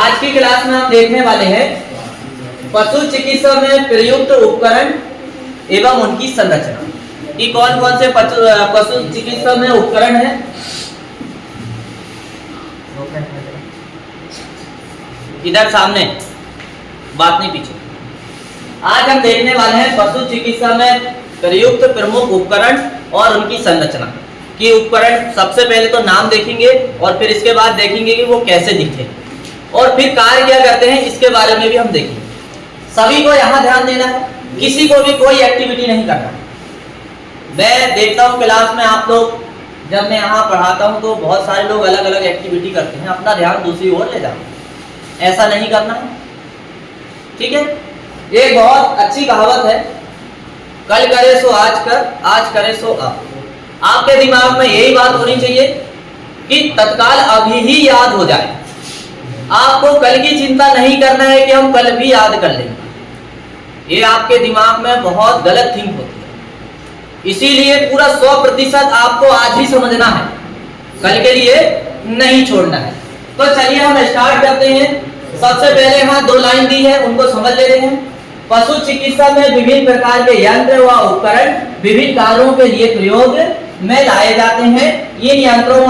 आज की क्लास में हम देखने वाले हैं पशु चिकित्सा में प्रयुक्त उपकरण एवं उनकी संरचना कि कौन कौन से पशु चिकित्सा में उपकरण है। इधर सामने, बात नहीं पीछे। आज हम देखने वाले हैं पशु चिकित्सा में प्रयुक्त प्रमुख उपकरण और उनकी संरचना कि उपकरण सबसे पहले तो नाम देखेंगे और फिर इसके बाद देखेंगे कि वो कैसे दिखते हैं और फिर कार्य क्या करते हैं, इसके बारे में भी हम देखेंगे। सभी को यहाँ ध्यान देना है, किसी को भी कोई एक्टिविटी नहीं करना। मैं देखता हूँ क्लास में आप लोग, जब मैं यहाँ पढ़ाता हूँ तो बहुत सारे लोग अलग अलग एक्टिविटी करते हैं, अपना ध्यान दूसरी ओर ले जाते हैं। ऐसा नहीं करना है, ठीक है। ये बहुत अच्छी कहावत है, कल करे सो आज कर, आज करे सो अब। आपके दिमाग में यही बात होनी चाहिए कि तत्काल अभी ही याद हो जाए। आपको कल की चिंता नहीं करना है कि हम कल भी याद कर लेंगे। ये आपके दिमाग में बहुत गलत थिंक होती है। इसीलिए पूरा 100% आपको आज ही समझना है, कल के लिए नहीं छोड़ना है। तो चलिए हम स्टार्ट करते हैं। सबसे पहले यहाँ 2 लाइन दी है, उनको समझ लेते हैं। पशु चिकित्सा में विभिन्न प्रकार के यंत्र व उपकरण विभिन्न कार्यों के लिए प्रयोग में लाए जाते हैं। इन यंत्रों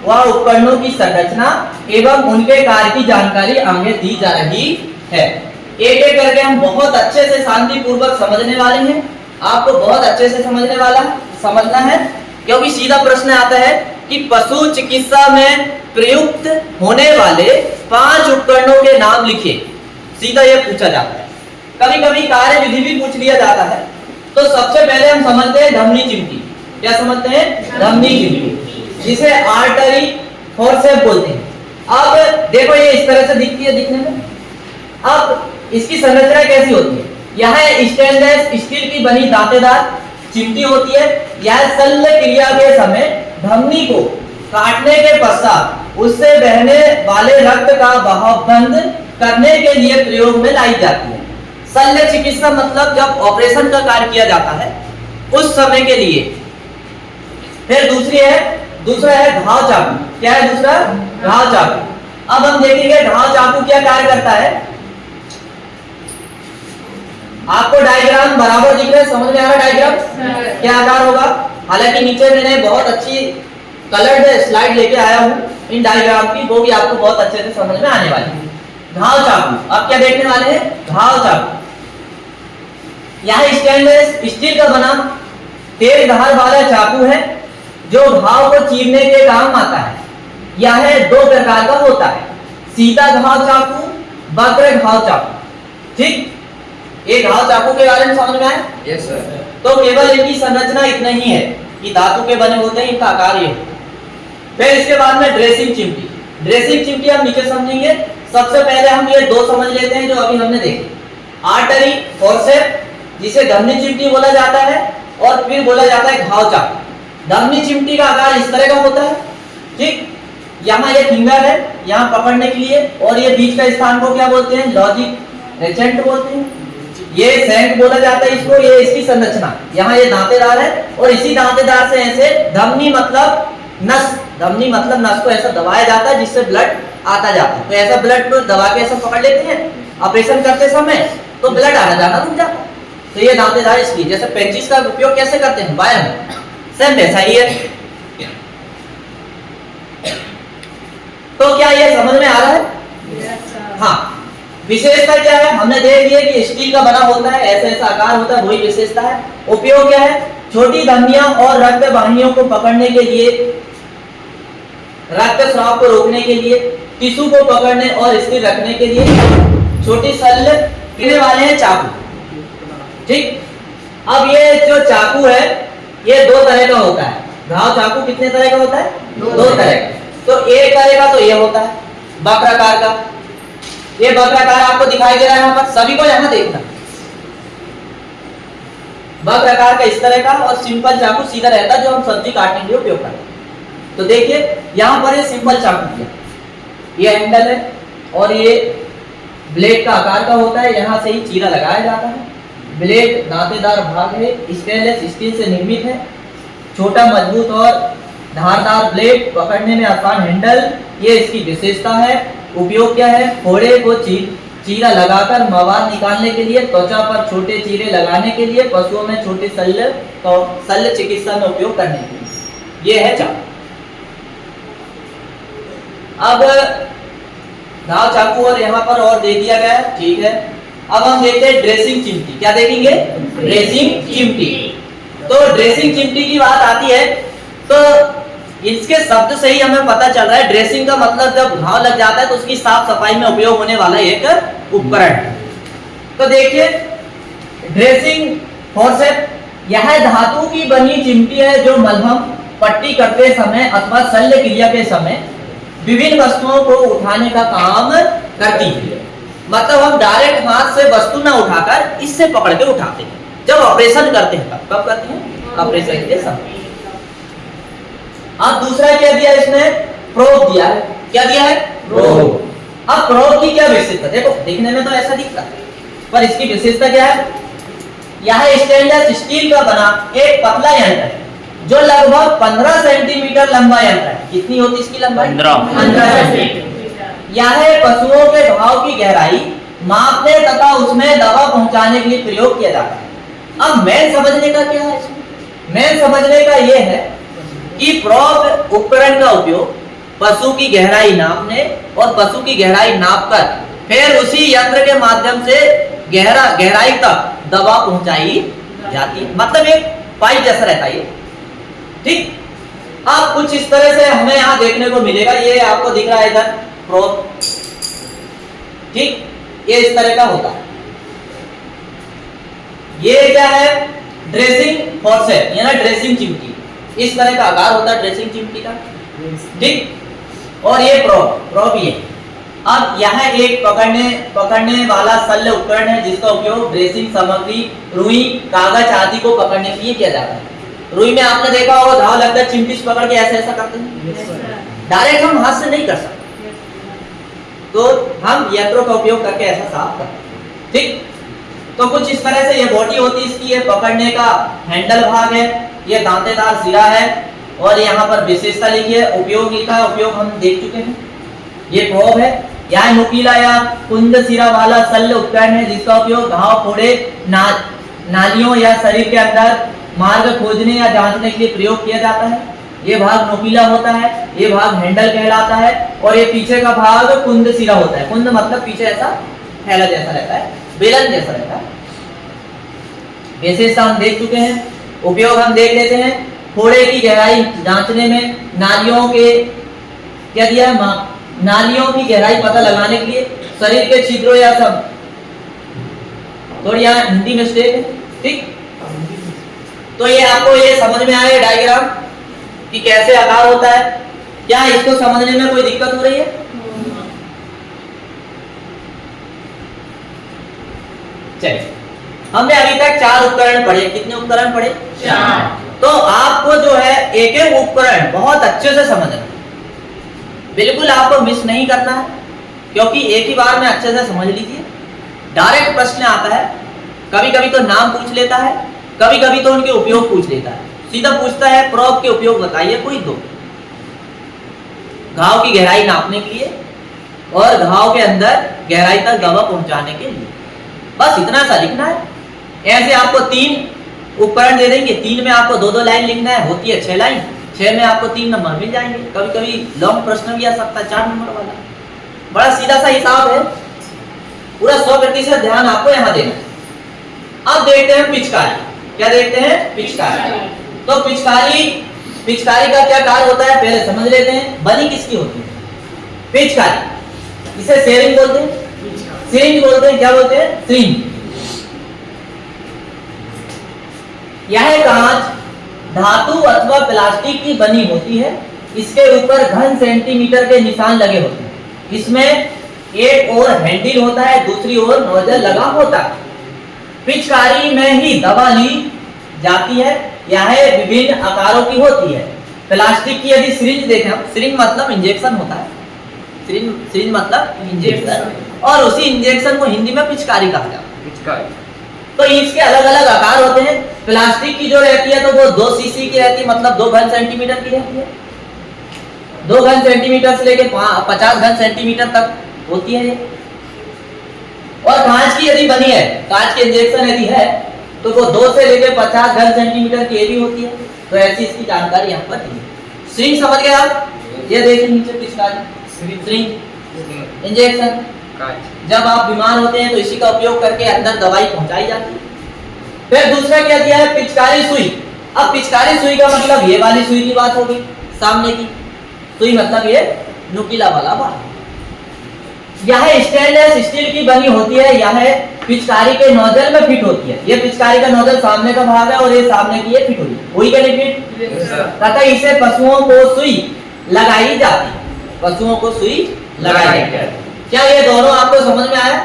व उपकरणों की संरचना एवं उनके कार्य की जानकारी आगे दी जा रही है। एक एक करके हम बहुत अच्छे से शांतिपूर्वक समझने वाले हैं। आपको बहुत अच्छे से समझना है, क्योंकि सीधा प्रश्न आता है कि पशु चिकित्सा में प्रयुक्त होने वाले 5 उपकरणों के नाम लिखिए। सीधा ये पूछा जाता है। कभी कभी कार्य विधि भी पूछ लिया जाता है। तो सबसे पहले हम समझते हैं धमनी चिमटी। क्या समझते हैं? धमनी चिमटी, जिसे आर्टरी फोर्सेप्स बोलते हैं। अब देखो ये इस तरह से दिखती है दिखने में। अब इसकी संरचना कैसी होती है? यह स्टेनलेस स्टील की बनी दांतेदार चिमटी होती है। यह शल्य क्रिया के समय धमनी को काटने के पश्चात उससे बहने वाले रक्त का बहाव बंद करने के लिए प्रयोग में लाई जाती है। शल्य चिकित्सा मतलब जब ऑपरेशन का कार्य किया जाता है उस समय के लिए। फिर दूसरा है घाव चाकू। क्या है दूसरा? घाव चाकू। अब हम देखेंगे घाव चाकू क्या कार्य करता है। आपको डायग्राम बराबर दिख रहा है? समझ में आ रहा है डायग्राम क्या आकार होगा? हालांकि नीचे मैंने बहुत अच्छी कलर्ड स्लाइड लेके आया हूं इन डायग्राम की, वो भी आपको बहुत अच्छे से समझ में आने वाली है। घाव चाकू अब क्या देखने वाले हैं? घाव चाकू। यह स्टेनलेस स्टील का बना तेज धार वाला चाकू है जो घाव को चीरने के काम आता है। यह 2 प्रकार का होता है, सीधा घाव चाकू, वक्र घाव चाकू। ठीक, ये घाव चाकू के बारे में समझ में आया? Yes sir. तो केवल इनकी संरचना इतना ही है कि धातु के बने होते हैं, इनका आकार ये। फिर इसके बाद में ड्रेसिंग चिमटी। ड्रेसिंग चिमटी हम नीचे समझेंगे। सबसे पहले हम ये 2 समझ लेते हैं जो अभी हमने देखे। आर्टरी फोर्सेप्स, जिसे धमनी चिमटी बोला जाता है, और फिर बोला जाता है घाव चाकू। धमनी चिमटी का आकार इस तरह का होता है। ठीक, यहाँ ये फिंगर है यहाँ पकड़ने के लिए, और ये बीच का स्थान को क्या बोलते हैं? लॉजिक रेचेंट बोलते हैं। ये सेंट बोला जाता है इसको। ये इसकी संरचना, यहाँ ये दांतेदार है और इसी दांतेदार से ऐसे धमनी मतलब नस, धमनी मतलब नस को ऐसा दबाया जाता है जिससे ब्लड आता जाता है। तो ऐसा ब्लड को दबा के ऐसा पकड़ लेते हैं ऑपरेशन करते समय, तो ब्लड आना जाना रुक जाता है। तो ये दांतेदार इसकी, जैसे पेंचिस का उपयोग कैसे करते हैं वायर में, सेम वैसा ही है। तो क्या ये समझ में आ रहा है? हाँ। विशेषता क्या है? हमने देख लिया कि स्टील का बना होता है, ऐसा आकार होता है, वही विशेषता है। उपयोग क्या है? छोटी धमनियां और रक्त वाहिनियों को पकड़ने के लिए, रक्त स्राव को रोकने के लिए, टिश्यू को पकड़ने और स्थिर रखने के लिए। छोटी शल्य क्रिया वाले हैं चाकू। ठीक, अब ये जो चाकू है ये 2 तरह का होता है। घाव चाकू कितने तरह का होता है? 2 तरह का। तो एक तरह का तो ये होता है वक्राकार का। ये वक्राकार आपको दिखाई दे रहा है यहाँ पर, सभी को यहाँ देखना। वक्राकार का इस तरह का, और सिंपल चाकू सीधा रहता है जो हम सब्जी काटने के लिए उपयोग करते हैं। तो देखिए यहाँ पर ये सिंपल चाकू है, ये हैंडल है और ये ब्लेड का आकार का होता है। यहाँ से ही चीरा लगाया जाता है। ब्लेड दांतेदार भाग है, स्टेनलेस स्टील से निर्मित है। छोटा मजबूत और धारदार ब्लेड, पकड़ने में आसान हैंडल, ये इसकी विशेषता है। उपयोग क्या है? फोड़े को चीरा लगाकर मवाद निकालने के लिए, त्वचा पर छोटे चीरे लगाने के लिए, पशुओं में छोटे शल्य चिकित्सा में उपयोग करने के लिए। ये है चाकू। अब घाव चाकू और यहाँ पर और दे दिया गया है, ठीक है। अब हम देखते हैं ड्रेसिंग चिमटी। क्या देखेंगे? ड्रेसिंग चिमटी। तो ड्रेसिंग चिमटी की बात आती है तो इसके शब्द से ही हमें पता चल रहा है ड्रेसिंग का मतलब जब घाव लग जाता है तो उसकी साफ सफाई में उपयोग होने वाला एक उपकरण है। तो देखिए ड्रेसिंग फोर्सेप्स यह धातु की बनी चिमटी है जो मलहम पट्टी करते समय अथवा शल्य क्रिया के समय विभिन्न वस्तुओं को उठाने का काम करती है। मतलब हम डायरेक्ट हाथ से वस्तु ना उठाकर इससे पकड़ के उठाते हैं जब ऑपरेशन करते हैं। कब करते हैं? ऑपरेशन के समय। अब दूसरा क्या दिया इसमें? प्रोब दिया है। क्या दिया है? प्रोब। अब प्रोब की क्या विशेषता? देखो देखने में तो ऐसा दिखता है पर इसकी विशेषता क्या है? यह स्टेनलेस स्टील का बना एक पतला यंत्र है जो लगभग 15 सेंटीमीटर लंबा यंत्र है। कितनी होती इसकी लंबाई? 15 सेंटीमीटर। यह पशुओं के घाव की गहराई मापने तथा उसमें दवा पहुंचाने के लिए प्रयोग किया जाता है। अब मेन समझने का क्या है? मेन समझने का यह है कि प्रोब उपकरण का उपयोग पशु की गहराई नापने और पशु की गहराई नापकर फिर उसी यंत्र के माध्यम से गहराई तक दवा पहुंचाई जाती है। मतलब एक पाइप जैसा रहता है ये, ठीक। अब कुछ इस तरह से हमें यहाँ देखने को मिलेगा। ये आपको दिख रहा है इधर प्रोब, ठीक। ये इस तरह का होता है। ये क्या है? ड्रेसिंग फोर्सेप्स यानी ड्रेसिंग चिमटी। इस तरह का आकार होता है ड्रेसिंग चिमटी का, ठीक। और ये प्रोब ये। अब यह एक पकड़ने वाला शल्य उपकरण है जिसका उपयोग ड्रेसिंग सामग्री, रुई, कागज आदि को पकड़ने के लिए किया जाता है। रुई में आपने देखा होगा घाव लगता है, चिमटी से पकड़ के ऐसा करते हैं। डायरेक्ट हम हाथ से नहीं कर सकते तो हम यंत्रों का उपयोग करके ऐसा साफ करते हैं, ठीक। तो कुछ इस तरह से ये बॉडी होती है इसकी। ये पकड़ने का हैंडल भाग है, ये दांतेदार सिरा है और यहाँ पर विशेषता लिखी है, उपयोग लिखा है। उपयोग हम देख चुके हैं। ये प्रोब है। यह नुकीला या कुंद सिरा वाला शल्य उपकरण है जिसका उपयोग घाव, फोड़े, नालियों या शरीर के अंदर मार्ग खोजने या जांचने के लिए प्रयोग किया जाता है। ये भाग नुकीला होता है, ये भाग हैंडल कहलाता है और ये पीछे का भाग कुंद सिरा होता है। कुंद मतलब पीछे ऐसा थैला जैसा रहता है, बेलन जैसा रहता है। विशेषता हम देख चुके हैं, उपयोग हम देख लेते हैं। फोड़े की गहराई जांचने में, नालियों के क्या दिया है? नालियों की गहराई पता लगाने के लिए, शरीर के छिद्रों या सब। थोड़ी यहाँ हिंदी मिस्टेक है, ठीक। तो ये आपको ये समझ में आया डायग्राम कि कैसे आकार होता है। क्या इसको समझने में कोई दिक्कत हो रही है? चलिए, हमने अभी तक 4 उपकरण पढ़े। कितने उपकरण पढ़े? 4। तो आपको जो है एक एक उपकरण बहुत अच्छे से समझना, बिल्कुल आपको मिस नहीं करना है क्योंकि एक ही बार में अच्छे से समझ लीजिए। डायरेक्ट प्रश्न आता है, कभी कभी तो नाम पूछ लेता है, कभी कभी तो उनके उपयोग पूछ लेता है। सीधा पूछता है प्रोब के उपयोग बताइए कोई दो। घाव की गहराई नापने के लिए और घाव के अंदर गहराई तक दवा पहुंचाने के लिए, बस इतना सा लिखना है। ऐसे आपको 3 उपकरण दे देंगे, 3 में आपको 2-2 लाइन लिखना है, होती है 6 लाइन। 6 में आपको 3 नंबर मिल जाएंगे। कभी कभी लॉन्ग प्रश्न भी आ सकता है 4 नंबर वाला। बड़ा सीधा सा हिसाब है, पूरा 100% ध्यान आपको यहाँ देना है। अब देखते हैं पिचकारी। क्या देखते हैं? पिचकारी। तो पिचकारी का क्या कार्य होता है पहले समझ लेते हैं। बनी किसकी होती है? पिचकारी। इसे सेरिंग बोलते हैं, सिरिंज बोलते हैं। क्या बोलते हैं? सिरिंज। यह कांच, धातु अथवा प्लास्टिक की बनी होती है। इसके ऊपर घन सेंटीमीटर के निशान लगे होते हैं। इसमें एक ओर हैंडल होता है, दूसरी ओर नोजल लगा होता है। पिचकारी में ही दवा ली जाती है। यह विभिन्न आकारों की होती है। प्लास्टिक की यदि सिरिंज देखें हम, सिरिंज मतलब इंजेक्शन होता है। सिरिंज मतलब इंजेक्शन, और उसी इंजेक्शन को हिंदी में पिचकारी कहा जाता है। पिचकारी। तो इसके अलग अलग आकार होते हैं। प्लास्टिक की जो रहती है तो वो 2 सीसी की रहती है, मतलब 2 घन सेंटीमीटर की रहती है। 2 घन सेंटीमीटर से लेकर 50 घन सेंटीमीटर तक होती है ये। और कांच की यदि बनी है, कांच के इंजेक्शन यदि है तो वो 2 से लेकर 50 घन सेंटीमीटर की भी होती है। तो ऐसी इसकी जानकारी यहाँ पर दी है। सिरिंज समझ गए आप? ये देखिए नीचे पिचकारी, सिरिंज इंजेक्शन। जब आप बीमार होते हैं तो इसी का उपयोग करके अंदर दवाई पहुंचाई जाती है। फिर दूसरा क्या दिया है? पिचकारी सुई। अब पिचकारी सुई का मतलब ये वाली सुई की बात होगी, सामने की सुई मतलब ये नुकीला वाला भाग। यह स्टेनलेस स्टील की बनी होती है, यह पिचकारी के नोजल में फिट होती है। ये पिचकारी का नोजल सामने का भाग है और ये सामने की ये फिट हुई है। हुई क्या नहीं फिट? तथा इसे पशुओं को सुई लगाई जाती है। पशुओं को सुई लगाई जाती है। क्या ये दोनों आपको समझ में आया?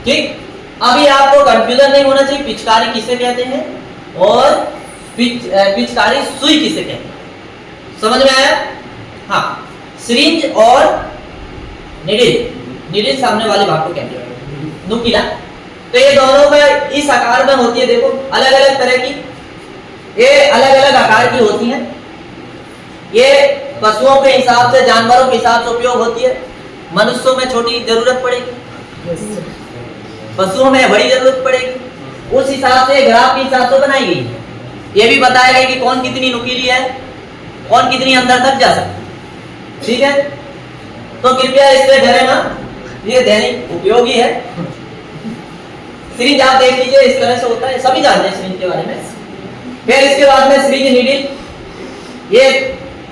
ठीक। अभी आपको कंफ्यूजन नहीं होना चाहिए पिचकारी किसे कहते हैं और पिचकारी सुई किसे कहते हैं। समझ में आया? हाँ। सिरिंज और निडिल सामने वाले भाग को कहते हैं, नुकीला। तो ये दोनों में इस आकार में होती है। देखो अलग अलग तरह की, ये अलग अलग आकार की होती हैं। ये पशुओं के हिसाब से, जानवरों के हिसाब से उपयोग होती है। मनुष्यों में छोटी जरूरत पड़ेगी, पशुओं में बड़ी जरूरत पड़ेगी। उस हिसाब से ग्राफ के हिसाब से बनाई गई है। ये भी बताया गया कि कौन कितनी नुकीली है, कौन कितनी अंदर तक जा सकती। ठीक है, तो कृपया इससे डरे ना, ये दैनिक उपयोगी है। सिरिंज आप देख लीजिए, इस तरह से होता है, सभी जानते हैं सिरिंज के बारे में। फिर इसके बाद में सिरिंज निडिल, ये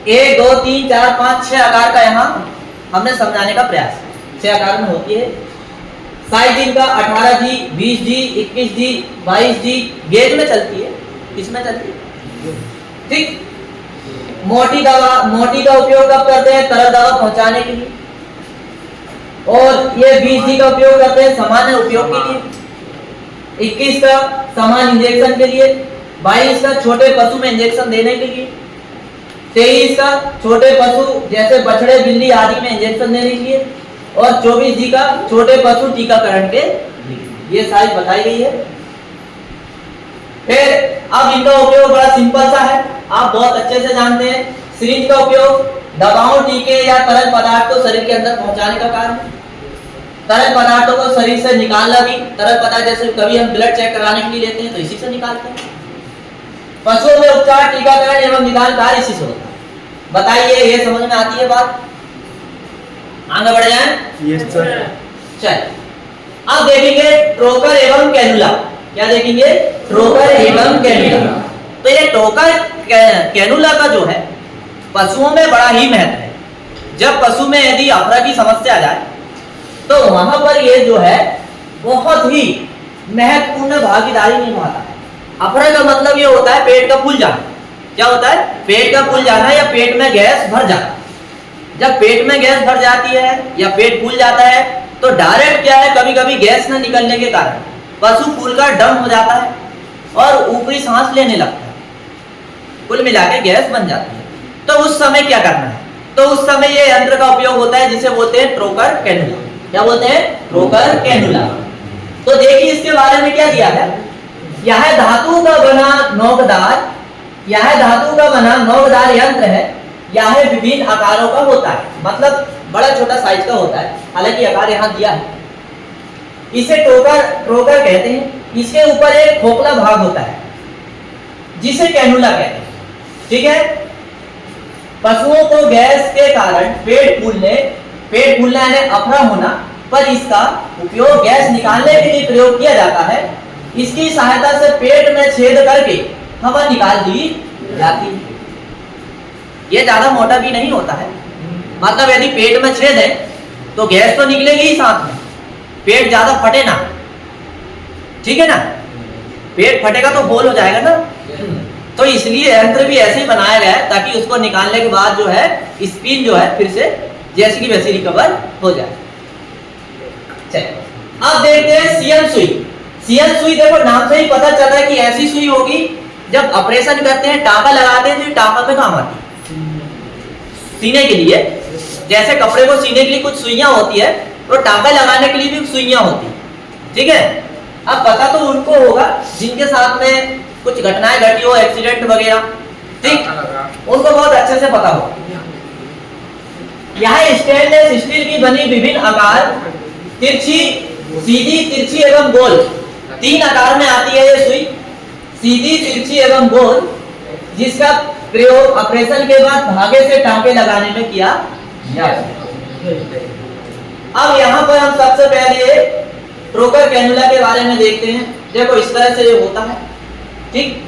1 2 3 4 5 6 आकार का यहाँ हमने समझाने का प्रयास, 6 आकार में होती है। साइज इनका 18G, 20G, 21G, 22G gauge में चलती है। किसमें चलती है? ठीक। मोटी का उपयोग कब करते हैं? तरल दवा पहुंचाने के लिए। और ये 20G का उपयोग करते हैं सामान्य उपयोग के लिए। 21 का सामान्य इंजेक्शन के लिए। 22 का छोटे पशु में इंजेक्शन देने के लिए। 23 का छोटे पशु जैसे बछड़े, बिल्ली आदि में इंजेक्शन देने के लिए। और 24G का छोटे पशु टीकाकरण के लिए। ये साइज बताई गई है। फिर अब इनका उपयोग बड़ा सिंपल सा है, आप बहुत अच्छे से जानते हैं। सिरिंज का उपयोग दवाओं, टीके या तरल पदार्थ को शरीर के अंदर पहुंचाने का कार्य है। तरल पदार्थों को शरीर से निकालना भी, तरल पदार्थ जैसे कभी हम ब्लड चेक कराने के लिए लेते हैं तो इसी से निकालते हैं। पशुओं में उपचार, टीकाकरण एवं निदान कार्य इसी से होता है। बताइए, ये समझ में आती है बात? आगे बढ़ जाएं? Yes sir. चल, अब देखेंगे ट्रोकर एवं कैनुला। क्या देखेंगे? ट्रोकर एवं कैनुला। तो ये ट्रोकर कैनुला का जो है पशुओं में बड़ा ही महत्व है। जब पशु में यदि अफरा की समस्या आ जाए तो वहां पर ये जो है बहुत ही महत्वपूर्ण भागीदारी निभाता है। अफरा का मतलब ये होता है पेट का फूल जाना। क्या होता है? पेट का फूल जाना या पेट में गैस भर जाना। जब पेट में गैस भर जाती है या पेट फूल जाता है तो डायरेक्ट क्या है, कभी कभी गैस न निकलने के कारण पशु फूल का डम हो जाता है और ऊपरी सांस लेने लगता है। कुल मिला के गैस बन जाती है। तो उस समय क्या करना है? तो उस समय ये यंत्र का उपयोग होता है जिसे बोलते हैं ट्रोकर कैनुला। क्या बोलते हैं? ट्रोकर कैनुला। तो देखिए इसके बारे में क्या दिया है। यह धातु का बना नोकदार, यह धातु का बना नोकदार यंत्र है। यह विभिन्न आकारों का होता है, मतलब बड़ा छोटा साइज का होता है, हालांकि आकार यहाँ दिया है। इसे ट्रोकर कहते हैं। इसके ऊपर एक खोखला भाग होता है जिसे कैनुला कहते हैं। ठीक है। पशुओं को गैस के कारण पेट फूलना यानी अफरा होना पर इसका उपयोग गैस निकालने के लिए प्रयोग किया जाता है। इसकी सहायता से पेट में छेद करके हवा निकाल दी जाती है। ये ज्यादा मोटा भी नहीं होता है, मतलब यदि पेट में छेद है तो गैस तो निकलेगी ही साथ में, पेट ज्यादा फटे ना। ठीक है ना, पेट फटेगा तो होल हो जाएगा ना। तो इसलिए यंत्र भी ऐसे ही बनाया गया है ताकि उसको निकालने के बाद जो है स्पिन जो है फिर से जैसी की वैसी रिकवर हो जाए। चलिए अब देखते हैं सीएम सुई। सीएम सुई देखो नाम से ही पता चल रहा है कि ऐसी सुई होगी जब ऑपरेशन करते हैं, टाका लगाते हैं तो टाका में काम आती है सीने के लिए। जैसे कपड़े को सीने के लिए कुछ सुइयां होती है तो टाका लगाने के लिए भी सुइयां होती है। ठीक है। अब पता तो उनको होगा जिनके साथ में कुछ घटनाएं घटी हो, एक्सीडेंट वगैरह, ठीक, उनको बहुत अच्छे से पता होगा। यहाँ स्टेनलेस स्टील की बनी विभिन्न आकार, तिरछी, सीधी, तिरछी एवं गोल, 3 आकार में आती है ये सुई, सीधी, तिरछी एवं गोल, जिसका प्रयोग ऑपरेशन के बाद धागे से टांके लगाने में किया जाता है। अब यहाँ पर हम सबसे पहले ट्रोकर कैनुला के बारे में देखते हैं। देखो इस तरह से ये होता है, ठीक,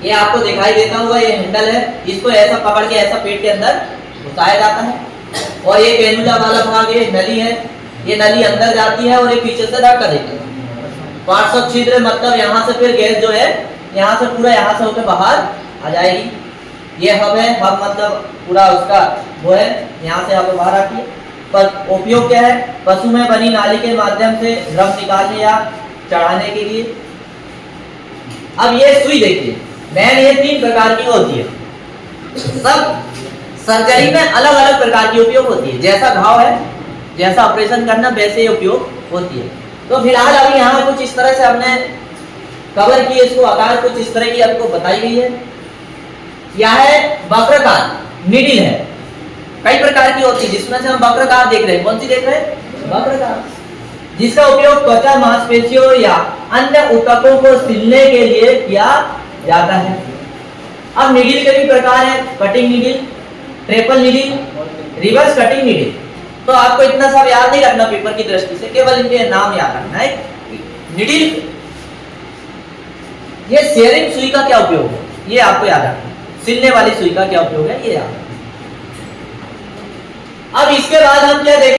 ये आपको दिखाई देता होगा, ये हैंडल है, इसको ऐसा पकड़ के ऐसा पेट के अंदर घुसाया जाता है और ये कैनुला वाला भाग, ये नली है, ये नली अंदर जाती है और ये पीछे से धक्का देती है। पार्श्व छिद्र मतलब यहाँ से फिर गैस जो है यहाँ से पूरा यहाँ से होकर बाहर आ जाएगी। ये हब है, हब मतलब पूरा उसका वो है, यहाँ से हब बाहर आती है। पर उपयोग क्या है? पशु में बनी नाली के माध्यम से द्रव निकालने या चढ़ाने के लिए। अब ये सुई देखिए, मैन ये 3 प्रकार की होती है, सब सर्जरी में अलग अलग प्रकार की उपयोग होती है। जैसा घाव है, जैसा ऑपरेशन करना वैसे ही उपयोग होती है। तो फिलहाल अभी यहाँ कुछ इस तरह से हमने कवर की, इसको आकार कुछ इस तरह की आपको बताई गई है। यह है वक्रकार, निडिल है, कई प्रकार की होती है, जिसमें से हम वक्रकार देख रहे हैं। कौन सी देख रहे हैं? वक्रकार, जिसका उपयोग त्वचा, मांसपेशियों या अन्य ऊतकों को सिलने के लिए किया जाता है। अब निडिल के भी प्रकार है, cutting needle, triple needle, reverse cutting needle. तो आपको इतना सब याद नहीं रखना पेपर की दृष्टि से, केवल इनके नाम याद रखना है। निडिल, ये शेयरिंग सुई का क्या उपयोग है ये आपको याद रखना, सिलने वाली सुई का क्या उपयोग है ये याद रखना। अब इसके बाद हम क्या देखें?